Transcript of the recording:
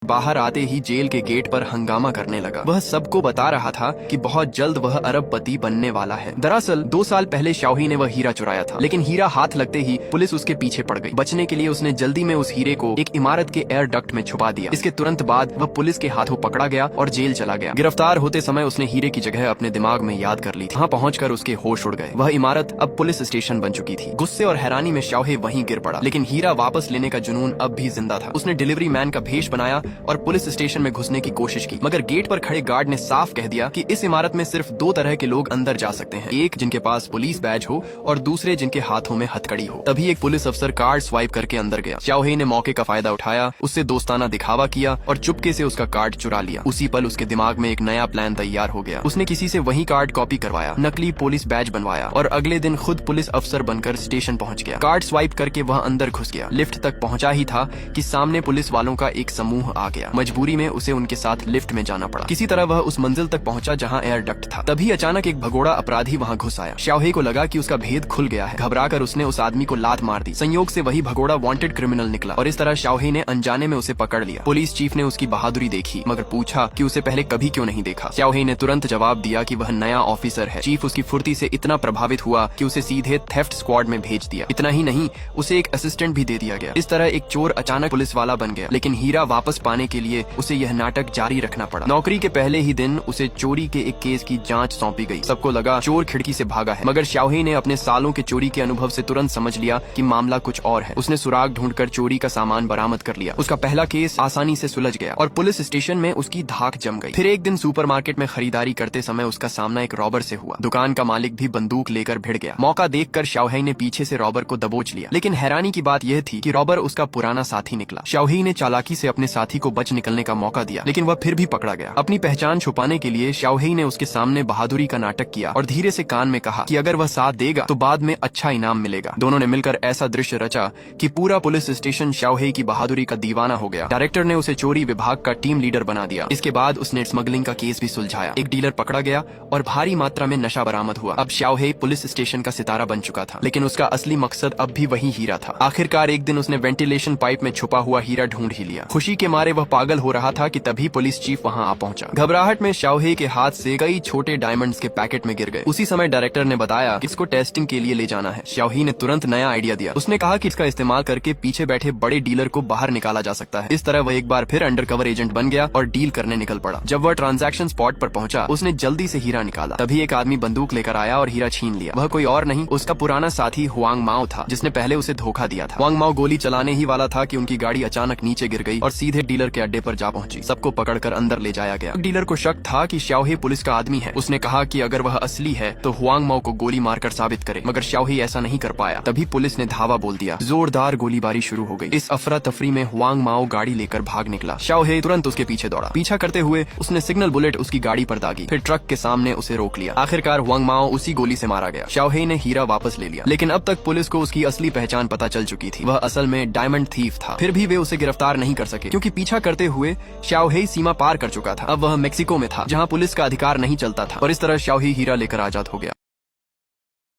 बाहर आते ही जेल के गेट पर हंगामा करने लगा। वह सबको बता रहा था कि बहुत जल्द वह अरबपति बनने वाला है। दरअसल 2 साल पहले शाओही ने वह हीरा चुराया था, लेकिन हीरा हाथ लगते ही पुलिस उसके पीछे पड़ गई। बचने के लिए उसने जल्दी में उस हीरे को एक इमारत के एयर डक्ट में छुपा दिया। इसके तुरंत बाद वह पुलिस के हाथों पकड़ा गया और जेल चला गया। गिरफ्तार होते समय उसने हीरे की जगह अपने दिमाग में याद कर ली थी। वहाँ पहुंचकर उसके होश उड़ गए। वह इमारत अब पुलिस स्टेशन बन चुकी थी। गुस्से और हैरानी में शाओही वहीं गिर पड़ा, लेकिन हीरा वापस लेने का जुनून अब भी जिंदा था। उसने डिलीवरी मैन का भेष बनाया और पुलिस स्टेशन में घुसने की कोशिश की, मगर गेट पर खड़े गार्ड ने साफ कह दिया कि इस इमारत में सिर्फ 2 तरह के लोग अंदर जा सकते हैं, एक जिनके पास पुलिस बैज हो और दूसरे जिनके हाथों में हथकड़ी हो। तभी एक पुलिस अफसर कार्ड स्वाइप करके अंदर गया। शाओही ने मौके का फायदा उठाया, उससे दोस्ताना दिखावा किया और चुपके से उसका कार्ड चुरा लिया। उसी पल उसके दिमाग में एक नया प्लान तैयार हो गया। उसने किसी से वही कार्ड कॉपी करवाया, नकली पुलिस बैज बनवाया और अगले दिन खुद पुलिस अफसर बनकर स्टेशन पहुंच गया। कार्ड स्वाइप करके वह अंदर घुस गया। लिफ्ट तक पहुंचा ही था कि सामने पुलिस वालों का एक समूह आ गया। मजबूरी में उसे उनके साथ लिफ्ट में जाना पड़ा। किसी तरह वह उस मंजिल तक पहुंचा जहां एयर डक्ट था। तभी अचानक एक भगोड़ा अपराधी वहां घुस आया। शाओही को लगा कि उसका भेद खुल गया है। घबराकर उसने उस आदमी को लात मार दी। संयोग से वही भगोड़ा वांटेड क्रिमिनल निकला और इस तरह शाओही ने अनजाने में उसे पकड़ लिया। पुलिस चीफ ने उसकी बहादुरी देखी, मगर पूछा कि उसे पहले कभी क्यों नहीं देखा। शाओही ने तुरंत जवाब दिया कि वह नया ऑफिसर है। चीफ उसकी फुर्ती से इतना प्रभावित हुआ कि उसे सीधे थेफ्ट स्क्वाड में भेज दिया। इतना ही नहीं, उसे एक असिस्टेंट भी दे दिया गया। इस तरह एक चोर अचानक पुलिस वाला बन गया, लेकिन हीरा वापस पाने के लिए उसे यह नाटक जारी रखना पड़ा। नौकरी के पहले ही दिन उसे चोरी के एक केस की जांच सौंपी गई। सबको लगा चोर खिड़की से भागा है, मगर शाओही ने अपने सालों के चोरी के अनुभव से तुरंत समझ लिया कि मामला कुछ और है। उसने सुराग ढूंढकर चोरी का सामान बरामद कर लिया। उसका पहला केस आसानी से सुलझ गया और पुलिस स्टेशन में उसकी धाक जम गई। फिर एक दिन सुपरमार्केट में खरीदारी करते समय उसका सामना एक रॉबर से हुआ। दुकान का मालिक भी बंदूक लेकर भिड़ गया। मौका देखकर शाओही ने पीछे से रॉबर को दबोच लिया, लेकिन हैरानी की बात यह थी कि रॉबर उसका पुराना साथी निकला। शाओही ने चालाकी से अपने साथी को बच निकलने का मौका दिया, लेकिन वह फिर भी पकड़ा गया। अपनी पहचान छुपाने के लिए शाओही ने उसके सामने बहादुरी का नाटक किया और धीरे से कान में कहा कि अगर वह साथ देगा तो बाद में अच्छा इनाम मिलेगा। दोनों ने मिलकर ऐसा दृश्य रचा कि पूरा पुलिस स्टेशन शाओही की बहादुरी का दीवाना हो गया। डायरेक्टर ने उसे चोरी विभाग का टीम लीडर बना दिया। इसके बाद उसने स्मगलिंग का केस भी सुलझाया। एक डीलर पकड़ा गया और भारी मात्रा में नशा बरामद हुआ। अब शाओही पुलिस स्टेशन का सितारा बन चुका था, लेकिन उसका असली मकसद अब भी वही हीरा था। आखिरकार एक दिन उसने वेंटिलेशन पाइप में छुपा हुआ हीरा ढूंढ ही लिया। खुशी के मारे वह पागल हो रहा था कि तभी पुलिस चीफ वहां आ पहुंचा। घबराहट में शाओही के हाथ से कई छोटे डायमंड्स के पैकेट में गिर गए। उसी समय डायरेक्टर ने बताया कि इसको टेस्टिंग के लिए ले जाना है। शाओही ने तुरंत नया आइडिया दिया। उसने कहा कि इसका इस्तेमाल करके पीछे बैठे बड़े डीलर को बाहर निकाला जा सकता है। इस तरह वह एक बार फिर अंडरकवर एजेंट बन गया और डील करने निकल पड़ा। जब वह ट्रांजैक्शन स्पॉट पर पहुंचा, उसने जल्दी से हीरा निकाला। तभी एक आदमी बंदूक लेकर आया और हीरा छीन लिया। वह कोई और नहीं, उसका पुराना साथी हुआंग माओ था, जिसने पहले उसे धोखा दिया था। हुआंग माओ गोली चलाने ही वाला था कि उनकी गाड़ी अचानक नीचे गिर गई और सीधे डीलर के अड्डे पर जा पहुंची। सबको पकड़कर अंदर ले जाया गया। डीलर को शक था कि शाओही पुलिस का आदमी है। उसने कहा कि अगर वह असली है तो हुआंग माओ को गोली मारकर साबित करे, मगर शाओही ऐसा नहीं कर पाया। तभी पुलिस ने धावा बोल दिया। जोरदार गोलीबारी शुरू हो गई। इस अफरा तफरी में हुआंग माओ गाड़ी लेकर भाग निकला। शाओही तुरंत उसके पीछे दौड़ा। पीछा करते हुए उसने सिग्नल बुलेट उसकी गाड़ी पर दागी, फिर ट्रक के सामने उसे रोक लिया। आखिरकार हुआंग माओ उसी गोली से मारा गया। शाओही ने हीरा वापस ले लिया, लेकिन अब तक पुलिस को उसकी असली पहचान पता चल चुकी थी। वह असल में डायमंड थीफ था। फिर भी वे उसे गिरफ्तार नहीं कर सके, क्योंकि पीछा करते हुए शाओही सीमा पार कर चुका था। अब वह मेक्सिको में था, जहाँ पुलिस का अधिकार नहीं चलता था और इस तरह शाओही हीरा लेकर आजाद हो गया।